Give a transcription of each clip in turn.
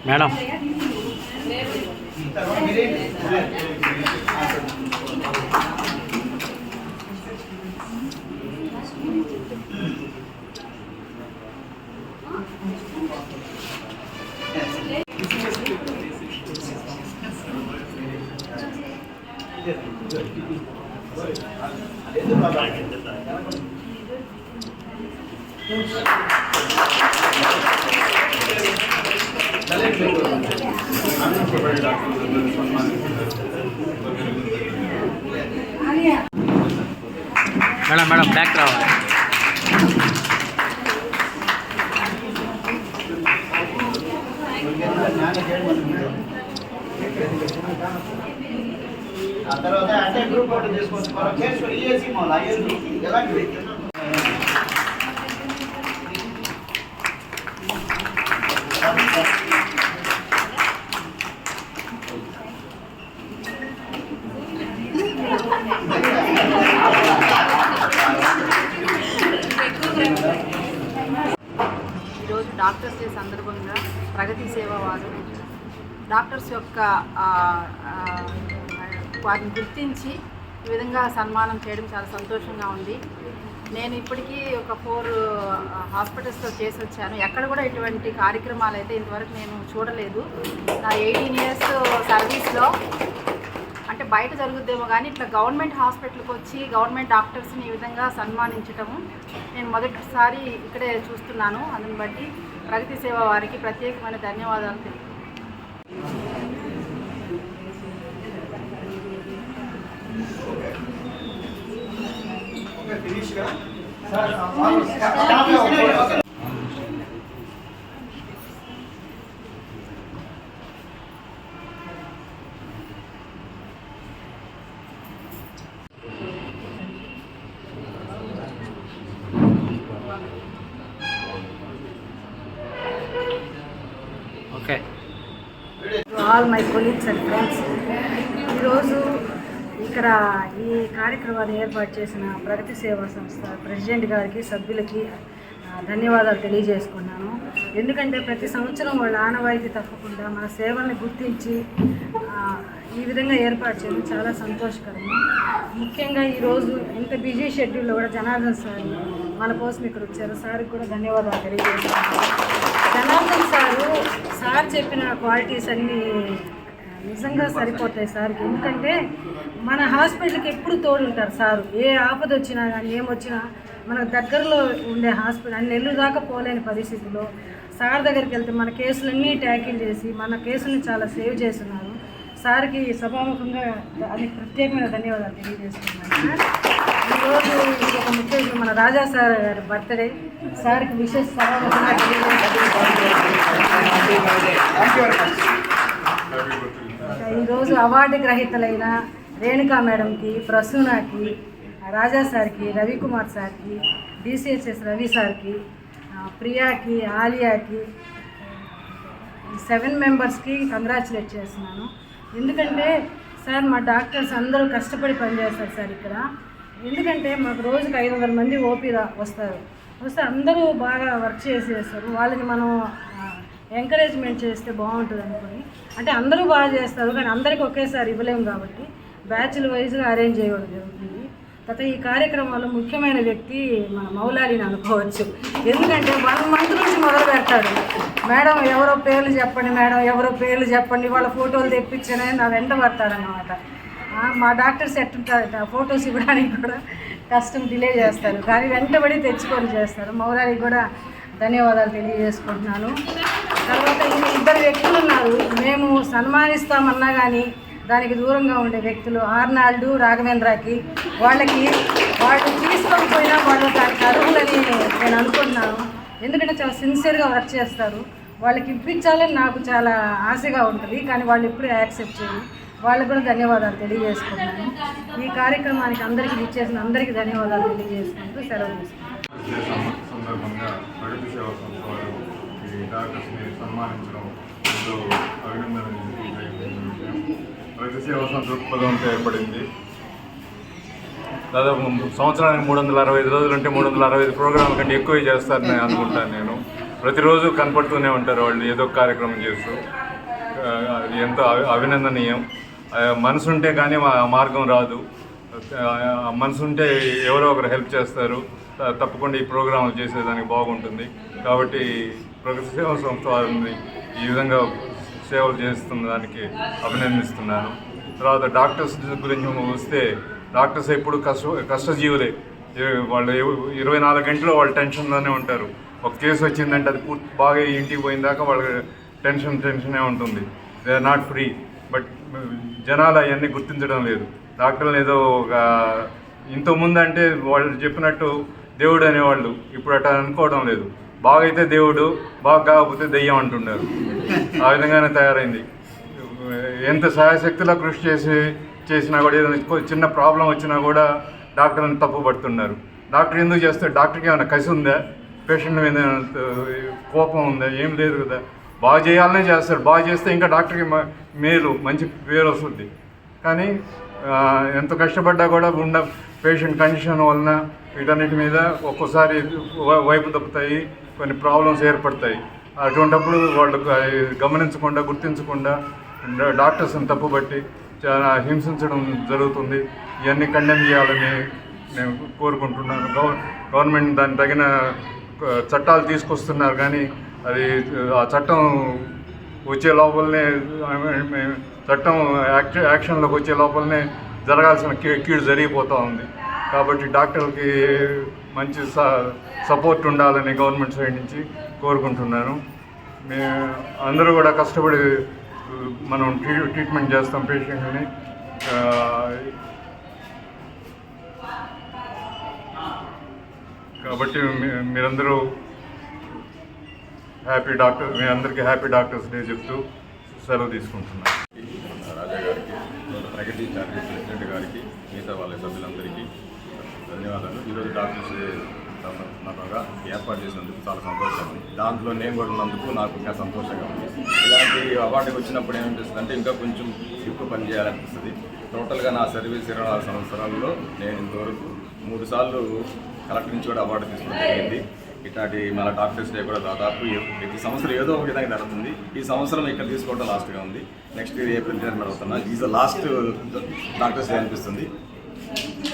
Madam madam madam back రావాలి. ఆ తర్వాత అంటే గ్రూప్ ఫోటో చేసుకోవచ్చు. మనం చేసుకొని ఈఎస్సీ మాల్ అయ్యేది ఎలాంటివి ఈరోజు డాక్టర్స్ డే సందర్భంగా ప్రగతి సేవ వారు డాక్టర్స్ యొక్క వారిని గుర్తించి ఈ విధంగా సన్మానం చేయడం చాలా సంతోషంగా ఉంది. నేను ఇప్పటికీ ఒక 4 హాస్పిటల్స్లో చేసి వచ్చాను. ఎక్కడ కూడా ఇటువంటి కార్యక్రమాలు అయితే ఇంతవరకు నేను చూడలేదు. నా 18 years సర్వీస్లో అంటే బయట జరుగుద్దేమో కానీ ఇట్లా గవర్నమెంట్ హాస్పిటల్కి వచ్చి గవర్నమెంట్ డాక్టర్స్ని ఈ విధంగా సన్మానించటము నేను మొదటిసారి ఇక్కడే చూస్తున్నాను. అందుని బట్టి ప్రగతి సేవ వారికి ప్రత్యేకమైన ధన్యవాదాలు తెలుపు. Okay. All my colleagues and friends, ఈరోజు ఇక్కడ ఈ కార్యక్రమాన్ని ఏర్పాటు చేసిన ప్రగతి సేవా సంస్థ ప్రెసిడెంట్ గారికి, సభ్యులకి ధన్యవాదాలు తెలియజేసుకున్నాను. ఎందుకంటే ప్రతి సంవత్సరం వాళ్ళ ఆనవాయితీ తప్పకుండా మన సేవల్ని గుర్తించి ఈ విధంగా ఏర్పాటు చేయడం చాలా సంతోషకరము. ముఖ్యంగా ఈరోజు ఇంత బిజీ షెడ్యూల్లో కూడా జనార్దన్ సార్ మన కోసం ఇక్కడ వచ్చారు. సార్కి కూడా ధన్యవాదాలు తెలియజేస్తున్నాను. జనార్దన్ సార్ చెప్పిన క్వాలిటీస్ అన్నీ నిజంగా సరిపోతాయి సార్కి. ఎందుకంటే మన హాస్పిటల్కి ఎప్పుడు తోడుంటారు సారు. ఏ ఆపద వచ్చినా కానీ ఏమొచ్చినా మనకు దగ్గరలో ఉండే హాస్పిటల్ అన్ని నెల్లు దాకా పోలేని పరిస్థితుల్లో సార్ దగ్గరికి వెళ్తే మన కేసులన్నీ ట్యాకిల్ చేసి మన కేసులను చాలా సేవ్ చేస్తున్నారు. సార్కి సభాముఖంగా దానికి ప్రత్యేకమైన ధన్యవాదాలు తెలియజేస్తున్నాను. ఈరోజు ఇంకొక ముఖ్య మన రాజా సార్ గారి బర్త్డే. సార్కి విశేష సభాముఖంగా ఈరోజు అవార్డు గ్రహీతలైన రేణుకా మేడంకి, ప్రసూనాకి, రాజా సార్కి, రవికుమార్ సార్కి, డిసిహెచ్ఎస్ రవి సార్కి, ప్రియాకి, ఆలియాకి, 7 మెంబర్స్కి కంగ్రాచులేట్ చేస్తున్నాను. ఎందుకంటే సార్ మా డాక్టర్స్ అందరూ కష్టపడి పనిచేస్తారు సార్ ఇక్కడ. ఎందుకంటే మాకు రోజుకి 500 మంది ఓపీ వస్తే అందరూ బాగా వర్క్ చేసేస్తారు. వాళ్ళని మనం ఎంకరేజ్మెంట్ చేస్తే బాగుంటుంది అనుకుని, అంటే అందరూ బాగా చేస్తారు కానీ అందరికీ ఒకేసారి ఇవ్వలేము కాబట్టి బ్యాచ్ల వైజ్గా అరేంజ్ చేయడం జరుగుతుంది. తర్వాత ఈ కార్యక్రమంలో ముఖ్యమైన వ్యక్తి మన మౌలాలిని అనుకోవచ్చు. ఎందుకంటే 1 మంత్ నుంచి మొదలు పెడతాడు. మేడం ఎవరో పేర్లు చెప్పండి, మేడం ఎవరో పేర్లు చెప్పండి, వాళ్ళ ఫోటోలు తెప్పించని నా వెంట పడతారన్నమాట. మా డాక్టర్స్ ఎట్టుంటారట, ఫొటోస్ ఇవ్వడానికి కూడా కష్టం డిలే చేస్తారు కానీ వెంటబడి తెచ్చుకొని చేస్తారు. మౌలాలికి కూడా ధన్యవాదాలు తెలియజేసుకుంటున్నాను. తర్వాత ఇద్దరు వ్యక్తులు ఉన్నారు, మేము సన్మానిస్తామన్నా కానీ దానికి దూరంగా ఉండే వ్యక్తులు, ఆర్నాల్డ్, రాఘవేంద్రకి. వాళ్ళు తీసుకోకపోయినా వాళ్ళు దానికి అర్హులని నేను అనుకుంటున్నాను. ఎందుకంటే చాలా సిన్సియర్గా వర్క్ చేస్తారు. వాళ్ళకి ఇప్పించాలని నాకు చాలా ఆశగా ఉంటుంది కానీ వాళ్ళు ఎప్పుడూ యాక్సెప్ట్ చేయరు. వాళ్ళకు కూడా ధన్యవాదాలు తెలియజేసుకుంటున్నాను. ఈ కార్యక్రమానికి అందరికీ ఇచ్చేసిన అందరికీ ధన్యవాదాలు తెలియజేసుకుంటూ సెలవు తీసుకుంటాను. సందర్భంగా ప్రగతి సేవా సంస్థ వారు ఈ డాక్టర్స్ని సన్మానించడం ఎంతో అభినందన. ప్రగతి సేవా సంస్థ దృక్పథంతో ఏర్పడింది. దాదాపు సంవత్సరానికి 365 రోజులు అంటే 365 ప్రోగ్రాం కంటే ఎక్కువ చేస్తారని అనుకుంటాను నేను. ప్రతిరోజు కనపడుతూనే ఉంటారు వాళ్ళు ఏదో ఒక కార్యక్రమం చేస్తూ. అది ఎంతో అభినందనీయం. మనసు ఉంటే కానీ మార్గం రాదు. మనసు ఉంటే ఎవరో ఒకరు హెల్ప్ చేస్తారు. తప్పకుండా ఈ ప్రోగ్రాంలు చేసేదానికి బాగుంటుంది. కాబట్టి ప్రగతి సేవా సంస్థ వారిని ఈ విధంగా సేవలు చేస్తున్న దానికి అభినందిస్తున్నాను. తర్వాత డాక్టర్స్ గురించి వస్తే, డాక్టర్స్ ఎప్పుడు కష్టజీవులే. వాళ్ళు 24 గంటలు వాళ్ళు టెన్షన్లోనే ఉంటారు. ఒక కేసు వచ్చిందంటే అది బాగా ఇంటికి పోయిన దాకా వాళ్ళకి టెన్షనే ఉంటుంది. They are not free. But జనాలు అవన్నీ గుర్తించడం లేదు. డాక్టర్లు ఏదో ఒక ఇంతకుముందు అంటే వాళ్ళు చెప్పినట్టు దేవుడు అనేవాళ్ళు, ఇప్పుడు అట్లా అనుకోవడం లేదు. బాగైతే దేవుడు, బాగా కాకపోతే దెయ్యం అంటున్నారు. ఆ విధంగానే తయారైంది. ఎంత సహాయశక్తిలో కృషి చేసినా కూడా ఏదైనా చిన్న ప్రాబ్లం వచ్చినా కూడా డాక్టర్ని తప్పు పడుతున్నారు. డాక్టర్ ఎందుకు చేస్తారు? డాక్టర్కి ఏమైనా కసి ఉందా? పేషెంట్ మీద కోపం ఉందా? ఏం లేదు కదా. బాగా చేయాలనే చేస్తారు. బాగా చేస్తే ఇంకా డాక్టర్కి మేలు, మంచి పేరు వస్తుంది. కానీ ఎంత కష్టపడ్డా కూడా పేషెంట్ కండిషన్ వలన వీటన్నిటి మీద ఒక్కోసారి వైపు తప్పుతాయి, కొన్ని ప్రాబ్లమ్స్ ఏర్పడతాయి. అటువంటిప్పుడు వాళ్ళు గమనించకుండా, గుర్తించకుండా డాక్టర్స్ని తప్పుబట్టి చాలా హింసించడం జరుగుతుంది. ఇవన్నీ కండెమ్ చేయాలని నేను కోరుకుంటున్నాను. గవర్నమెంట్ దానికి తగిన చట్టాలు తీసుకొస్తున్నారు కానీ అది ఆ చట్టం వచ్చే లోపలనే, చట్టం యాక్షన్లోకి వచ్చే లోపలనే జరగాల్సిన కీడు జరిగిపోతూ ఉంది. కాబట్టి డాక్టర్లకి మంచి సపోర్ట్ ఉండాలని గవర్నమెంట్ సైడ్ నుంచి కోరుకుంటున్నాను. అందరూ కూడా కష్టపడి మనం ట్రీట్మెంట్ చేస్తాం పేషెంట్ని. కాబట్టి మీరందరూ మీ అందరికీ హ్యాపీ డాక్టర్స్ డే చెప్తూ సెలవు తీసుకుంటున్నాను. రాజా గారికి, ప్రగతి చారిటీ ప్రెసిడెంట్ గారికి, మిగతా వాళ్ళ సభ్యులందరికీ ధన్యవాదాలు. ఈరోజు డాక్టర్స్ డే సందర్భంగా ఏర్పాటు చేసినందుకు చాలా సంతోషంగా ఉంది. దాంట్లో నేను కూడా ఉన్నందుకు నాకు ఇంకా సంతోషంగా ఉంది. ఇలాంటి అవార్డుకి వచ్చినప్పుడు ఏమనిపిస్తుంది అంటే ఇంకా కొంచెం ఎక్కువ పని చేయాలనిపిస్తుంది. టోటల్గా నా సర్వీస్ 24 సంవత్సరాల్లో నేను ఇంతవరకు 3 సార్లు కలెక్టర్ నుంచి కూడా అవార్డు తీసుకోవడం జరిగింది. ఇట్లాంటి మన డాక్టర్స్ డే కూడా దాదాపు ప్రతి సంవత్సరం ఏదో ఒక విధంగా జరుగుతుంది. ఈ సంవత్సరం ఇక్కడ తీసుకోవడం లాస్ట్గా ఉంది. నెక్స్ట్ ఇయర్ ఏప్రిల్ జరుగుతున్నా. Is the last doctors day అనిపిస్తుంది.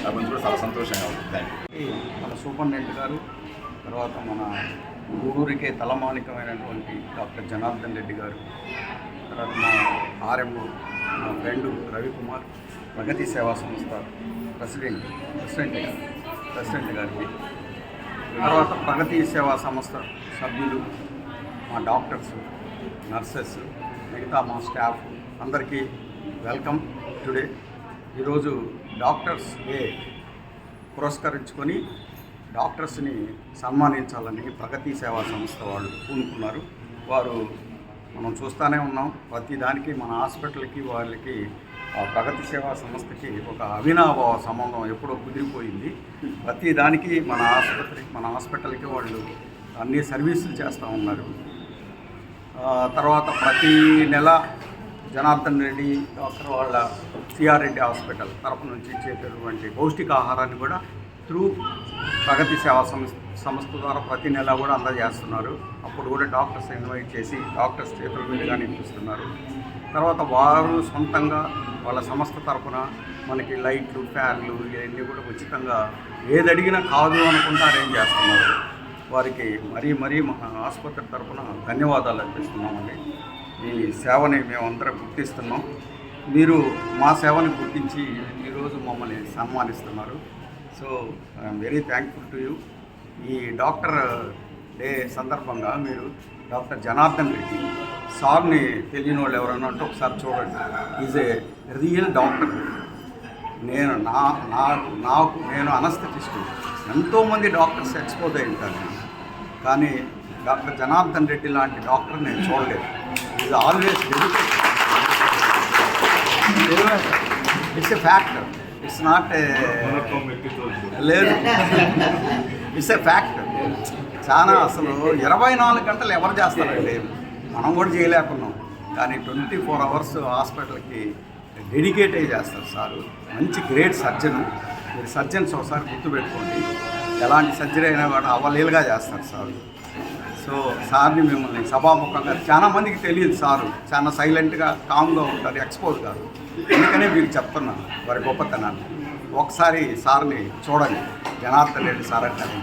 నా గురించి కూడా చాలా సంతోషంగా ఉంది. Thank you. మన సూపరింటెండెంట్ గారు, తర్వాత మన గూడూరికే తలమానికమైనటువంటి డాక్టర్ జనార్దన్ రెడ్డి గారు, తర్వాత మా ఆర్ఎంఓ మా ఫ్రెండ్ రవికుమార్, ప్రగతి సేవా సంస్థ ప్రెసిడెంట్ గారికి, తర్వాత ప్రగతి సేవా సంస్థ సభ్యులు, మా డాక్టర్స్, నర్సెస్, మిగతా మా స్టాఫ్ అందరికీ వెల్కమ్ టుడే. ఈరోజు డాక్టర్స్ డే పురస్కరించుకొని డాక్టర్స్ని సన్మానించాలని ప్రగతి సేవా సంస్థ వాళ్ళు పూనుకున్నారు. వారు మనం చూస్తూనే ఉన్నాం. ప్రతి దానికి మన హాస్పిటల్కి వాళ్ళకి ప్రగతి సేవా సంస్థకి ఒక అవినాభావ సంబంధం ఎప్పుడో కుదిరిపోయింది. ప్రతి దానికి మన హాస్పిటల్కి వాళ్ళు అన్ని సర్వీసులు చేస్తూ ఉన్నారు. తర్వాత ప్రతి నెల జనార్దన్ రెడ్డి డాక్టర్ వాళ్ళ సిఆర్ రెడ్డి హాస్పిటల్ తరపు నుంచి ఇచ్చేటటువంటి పౌష్టికాహారాన్ని కూడా త్రూ ప్రగతి సేవా సంస్థ ద్వారా ప్రతి నెల కూడా అందజేస్తున్నారు. అప్పుడు కూడా డాక్టర్స్ ఇన్వైట్ చేసి డాక్టర్స్ చేతుల మీదుగానే ఇప్పిస్తున్నారు. తర్వాత వారు సొంతంగా వాళ్ళ సంస్థ తరపున మనకి లైట్లు, ఫ్యాన్లు ఇవన్నీ కూడా ఉచితంగా ఏది అడిగినా కాదు అనుకుంటా అరేంజ్ చేస్తున్నారు. వారికి మరీ మా ఆసుపత్రి తరపున ధన్యవాదాలు అర్పిస్తున్నామండి. ఈ సేవని మేమందరం గుర్తిస్తున్నాం. మీరు మా సేవని గుర్తించి ఈరోజు మమ్మల్ని సన్మానిస్తున్నారు. So I'm very thankful to you. ఈ డాక్టర్ డే సందర్భంగా మీరు డాక్టర్ జనార్దన్ రెడ్డి సార్ని తెలియని వాళ్ళు ఎవరన్నా అంటే ఒకసారి చూడండి. Is a real doctor. నేను అనస్థెటిస్ట్. ఎంతోమంది డాక్టర్స్ ఎక్స్పోజ్ అయి ఉంటారు, కానీ డాక్టర్ జనార్దన్ రెడ్డి లాంటి డాక్టర్ నేను చూడలేదు. Is always dedicated. It's a fact. It's not లేదు, ఇట్స్ ఎ ఫ్యాక్ట్. చాలా అసలు 24 గంటలు ఎవరు చేస్తారండి? మనం కూడా చేయలేకున్నాం, కానీ 24 అవర్స్ హాస్పిటల్కి డెడికేట్ అయ్యి చేస్తారు సారు. మంచి గ్రేట్ సర్జన్. మీరు సర్జన్స్ ఒకసారి గుర్తుపెట్టుకోండి. ఎలాంటి సర్జరీ అయినా కూడా అవలీలుగా చేస్తారు సార్. సో సార్ని మిమ్మల్ని సభాముఖంగా చాలామందికి తెలియదు. సారు చాలా సైలెంట్గా కామ్గా ఉంటారు, ఎక్స్పోజ్ కాదు. అందుకనే మీకు చెప్తున్నాను వారి గొప్పతనాన్ని. ఒకసారి సార్ని చూడండి, జనార్దన్ రెడ్డి సార్ అంటారు.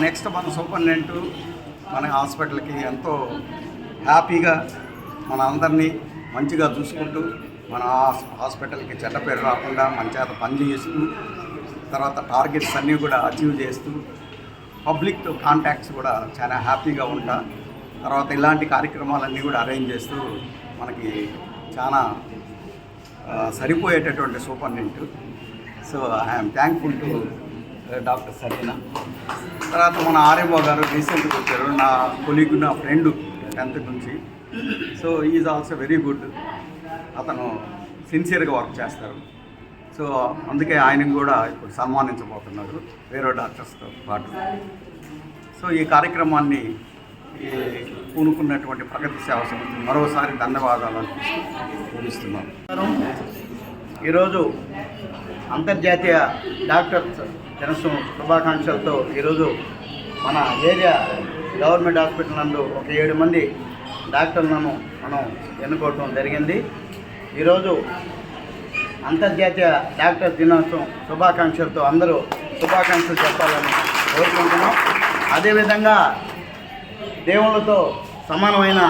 నెక్స్ట్ మన సూపరింటెండెంట్ మన హాస్పిటల్కి ఎంతో హ్యాపీగా మన అందరినీ మంచిగా చూసుకుంటూ మన హాస్పిటల్కి చెడ్డ పేరు రాకుండా మన చేత పనిచేస్తూ, తర్వాత టార్గెట్స్ అన్నీ కూడా అచీవ్ చేస్తూ, పబ్లిక్తో కాంటాక్ట్స్ కూడా చాలా హ్యాపీగా ఉంటా, తర్వాత ఇలాంటి కార్యక్రమాలన్నీ కూడా అరేంజ్ చేస్తూ మనకి చాలా సరిపోయేటటువంటి superintendent. So I'm thankful to doctor Sarina. తర్వాత మన ఆర్ఎంఓ గారు రీసెంట్గా వచ్చారు, నా కొలీగ్, నా ఫ్రెండ్ 10th నుంచి. So is also very good. అతను సిన్సియర్గా వర్క్ చేస్తారు. సో అందుకే ఆయనకు కూడా ఇప్పుడు సన్మానించబోతున్నారు వేరే డాక్టర్స్తో పాటు. సో ఈ కార్యక్రమాన్ని పూనుకున్నటువంటి ప్రగతి సేవా సమితికి మరోసారి ధన్యవాదాలు ముగిస్తున్నాను. ఈరోజు అంతర్జాతీయ డాక్టర్స్ దినోత్సవం శుభాకాంక్షలతో ఈరోజు మన ఏరియా గవర్నమెంట్ హాస్పిటల్ నందు ఒక 7 మంది డాక్టర్లను మనం ఎన్నుకోవడం జరిగింది. ఈరోజు అంతర్జాతీయ డాక్టర్స్ దినోత్సవం శుభాకాంక్షలతో అందరూ శుభాకాంక్షలు చెప్పాలని కోరుకుంటున్నాం. అదేవిధంగా దేవుళ్ళతో సమానమైన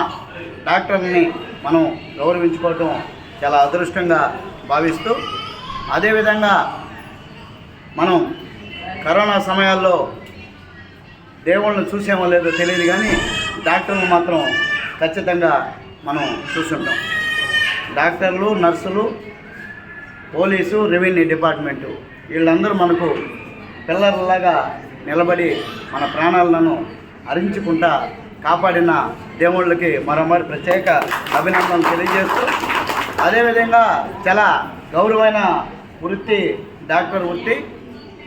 డాక్టర్ని మనం గౌరవించుకోవటం చాలా అదృష్టంగా భావిస్తూ, అదేవిధంగా మనం కరోనా సమయాల్లో దేవుళ్ళను చూసేమో లేదో తెలియదు, కానీ డాక్టర్లు మాత్రం ఖచ్చితంగా మనం చూస్తుంటాం. డాక్టర్లు, నర్సులు, పోలీసు, రెవెన్యూ డిపార్ట్మెంటు వీళ్ళందరూ మనకు పిల్లర్లాగా నిలబడి మన ప్రాణాలను హరించుకుంటా కాపాడిన దేవుళ్ళకి మరోమారి ప్రత్యేక అభినందనలు తెలియజేస్తూ, అదేవిధంగా చాలా గౌరవమైన వృత్తి డాక్టర్ వృత్తి.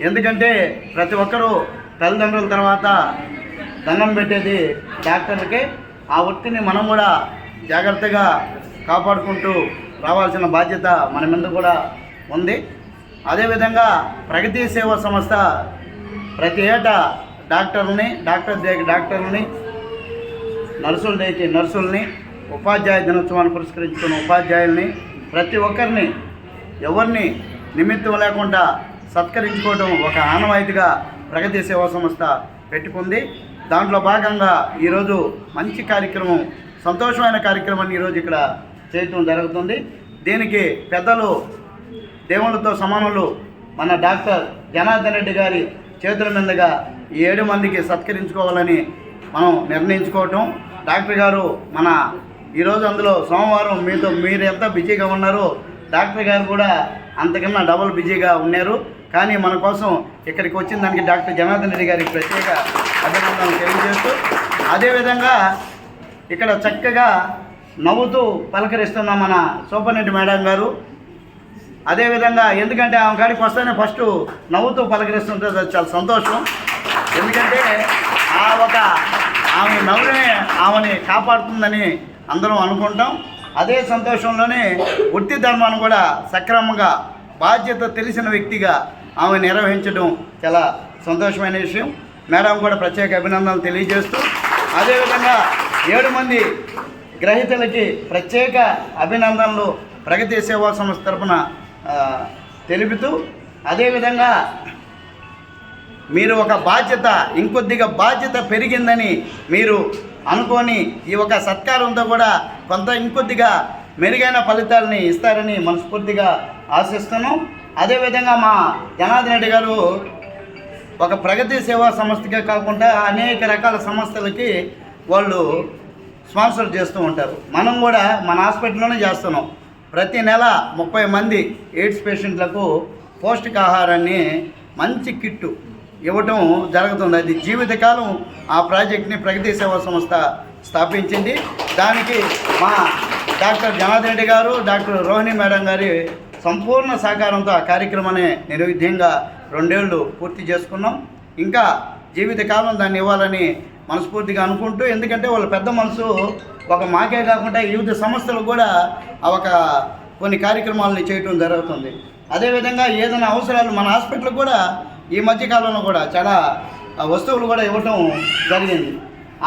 ఎందుకంటే ప్రతి ఒక్కరూ తల్లిదండ్రుల తర్వాత దండం పెట్టేది డాక్టర్లకే. ఆ వృత్తిని మనం కూడా జాగ్రత్తగా కాపాడుకుంటూ రావాల్సిన బాధ్యత మన మీద కూడా ఉంది. అదేవిధంగా ప్రగతి సేవా సంస్థ ప్రతి ఏటా డాక్టర్లని, నర్సుల్ని, ఉపాధ్యాయ దినోత్సవాన్ని పురస్కరించుకున్న ఉపాధ్యాయుల్ని, ప్రతి ఒక్కరిని ఎవరిని నిమిత్తం లేకుండా సత్కరించుకోవడం ఒక ఆనవాయితీగా ప్రగతి సేవా సంస్థ పెట్టుకుంది. దాంట్లో భాగంగా ఈరోజు మంచి కార్యక్రమం, సంతోషమైన కార్యక్రమాన్ని ఈరోజు ఇక్కడ చేయటం జరుగుతుంది. దీనికి పెద్దలు, దేవుళ్ళతో సమానులు మన డాక్టర్ జనార్దన్ రెడ్డి గారి చేతుల మీదుగా ఈ 7 మందికి సత్కరించుకోవాలని మనం నిర్ణయించుకోవటం. డాక్టర్ గారు మన ఈరోజు అందులో సోమవారం మీరు ఎంత బిజీగా ఉన్నారో డాక్టర్ గారు కూడా అంతకన్నా డబుల్ బిజీగా ఉన్నారు. కానీ మన కోసం ఇక్కడికి వచ్చిన దానికి డాక్టర్ జనార్దన్ రెడ్డి గారికి ప్రత్యేక అభినందనలు తెలియజేస్తూ, అదేవిధంగా ఇక్కడ చక్కగా నవ్వుతూ పలకరిస్తున్న మన సూపరింటెండెంట్ మేడం గారు. అదేవిధంగా ఎందుకంటే ఆమె కాడికి వస్తేనే ఫస్ట్ నవ్వుతూ పలకరిస్తుంటే చాలా సంతోషం. ఎందుకంటే ఆమె నవ్వునే ఆమెని కాపాడుతుందని అందరం అనుకుంటాం. అదే సంతోషంలోనే వృత్తి ధర్మాన్ని కూడా సక్రమంగా బాధ్యత తెలిసిన వ్యక్తిగా ఆమె నిర్వహించడం చాలా సంతోషమైన విషయం. మేడం కూడా ప్రత్యేక అభినందనలు తెలియజేస్తూ, అదేవిధంగా 7 మంది గ్రహీతలకి ప్రత్యేక అభినందనలు ప్రగతి సేవా సంస్థ తరఫున తెలుపుతూ, అదేవిధంగా మీరు ఒక బాధ్యత ఇంకొద్దిగా బాధ్యత పెరిగిందని మీరు అనుకొని ఈ ఒక సత్కారంతో కూడా కొంత ఇంకొద్దిగా మెరుగైన ఫలితాలని ఇస్తారని మనస్ఫూర్తిగా ఆశిస్తున్నాం. అదేవిధంగా మా జనార్దన్ రెడ్డి గారు ఒక ప్రగతి సేవా సంస్థకే కాకుండా అనేక రకాల సంస్థలకి వాళ్ళు స్పాన్సర్ చేస్తూ ఉంటారు. మనం కూడా మన హాస్పిటల్లోనే చేస్తున్నాం. ప్రతి నెల 30 మంది ఎయిడ్స్ పేషెంట్లకు పౌష్టికాహారాన్ని మంచి కిట్టు ఇవ్వటం జరుగుతుంది. అది జీవితకాలం ఆ ప్రాజెక్ట్ని ప్రగతి సేవా సంస్థ స్థాపించింది. దానికి మా డాక్టర్ జనార్దన్ రెడ్డి గారు, డాక్టర్ రోహిణి మేడం గారి సంపూర్ణ సహకారంతో ఆ కార్యక్రమాన్ని నిర్విఘ్నంగా 2 ఏళ్ళు పూర్తి చేసుకున్నాం. ఇంకా జీవితకాలం దాన్ని ఇవ్వాలని మనస్ఫూర్తిగా అనుకుంటూ, ఎందుకంటే వాళ్ళ పెద్ద మనసు ఒక మాకే కాకుండా వివిధ సంస్థలు కూడా ఒక కొన్ని కార్యక్రమాలని చేయటం జరుగుతుంది. అదేవిధంగా ఏదైనా అవసరాలు మన హాస్పిటల్ కూడా ఈ మధ్యకాలంలో కూడా చాలా వస్తువులు కూడా ఇవ్వటం జరిగింది.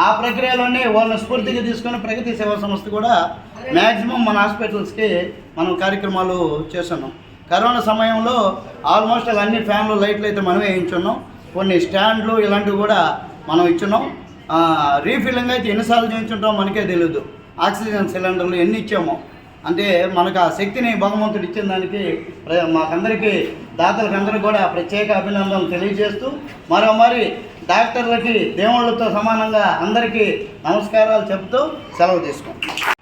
ఆ ప్రక్రియలోనే వాళ్ళని స్ఫూర్తిగా తీసుకొని ప్రగతి సేవా సంస్థ కూడా మ్యాక్సిమం మన హాస్పిటల్స్కి మనం కార్యక్రమాలు చేస్తున్నాం. కరోనా సమయంలో ఆల్మోస్ట్ అన్ని ఫ్యాన్లు లైట్లు అయితే మనమే వేయించున్నాం. కొన్ని స్టాండ్లు ఇలాంటివి కూడా మనం ఇచ్చున్నాం. రీఫిల్లింగ్ అయితే ఎన్నిసార్లు చేయించుంటాం మనకే తెలియదు. ఆక్సిజన్ సిలిండర్లు ఎన్ని ఇచ్చామో, అంటే మనకు ఆ శక్తిని భగవంతుడు ఇచ్చిన దానికి మాకందరికీ దాతలకు అందరికీ కూడా ప్రత్యేక అభినందనలు తెలియజేస్తూ, మరి డాక్టర్లకి దేవుళ్ళతో సమానంగా అందరికీ నమస్కారాలు చెబుతూ సెలవు తీసుకుంటాం.